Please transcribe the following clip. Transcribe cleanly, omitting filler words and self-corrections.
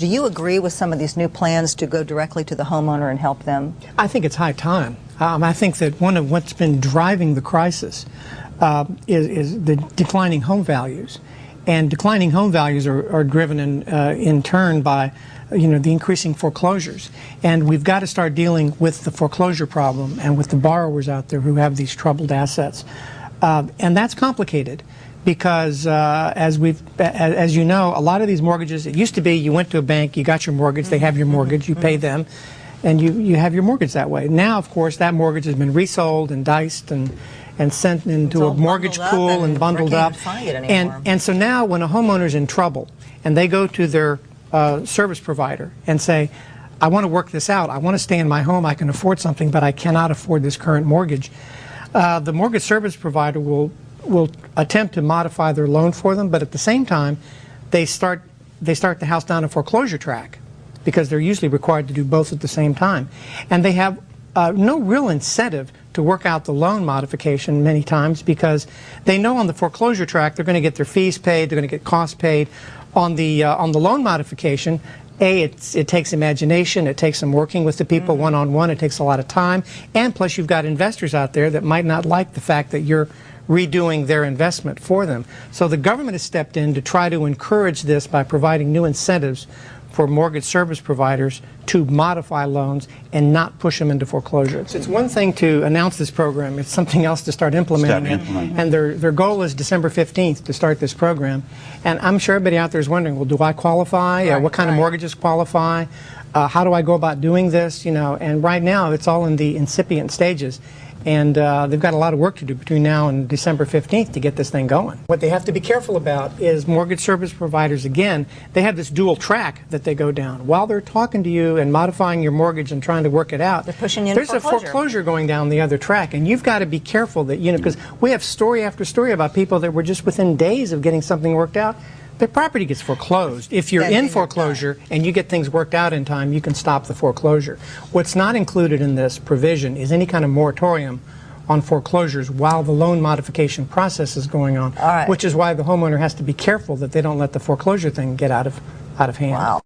Do you agree with some of these new plans to go directly to the homeowner and help them? I think it's high time. I think that one of what's been driving the crisis is the declining home values. And declining home values are driven in turn by the increasing foreclosures. And we've got to start dealing with the foreclosure problem and with the borrowers out there who have these troubled assets. And that's complicated because as you know, a lot of these mortgages, it used to be you went to a bank, you got your mortgage, they have your mortgage, you pay them, and you have your mortgage that way. Now, of course, that mortgage has been resold and diced and sent into a mortgage pool and bundled up. And so now when a homeowner's in trouble and they go to their service provider and say, I want to work this out, I want to stay in my home, I can afford something, but I cannot afford this current mortgage, the mortgage service provider will attempt to modify their loan for them, but at the same time they start the house down a foreclosure track because they're usually required to do both at the same time. And they have no real incentive to work out the loan modification many times because they know on the foreclosure track they're going to get their fees paid, they're going to get costs paid. On the loan modification, it takes imagination, it takes some working with the people one-on-one, it takes a lot of time, and plus you've got investors out there that might not like the fact that you're redoing their investment for them. So the government has stepped in to try to encourage this by providing new incentives for mortgage service providers to modify loans and not push them into foreclosure. It's one thing to announce this program, it's something else to start implementing it. And their goal is December 15th to start this program. And I'm sure everybody out there is wondering, well, do I qualify? What kind of mortgages qualify? How do I go about doing this? And right now it's all in the incipient stages. And they've got a lot of work to do between now and December 15th to get this thing going. What they have to be careful about is mortgage service providers, again, they have this dual track that they go down. While they're talking to you and modifying your mortgage and trying to work it out, they're pushing you into there's a foreclosure going down the other track. And you've got to be careful that, because we have story after story about people that were just within days of getting something worked out. Their property gets foreclosed. If you're in foreclosure and you get things worked out in time, you can stop the foreclosure. What's not included in this provision is any kind of moratorium on foreclosures while the loan modification process is going on, which is why the homeowner has to be careful that they don't let the foreclosure thing get out of hand. Wow.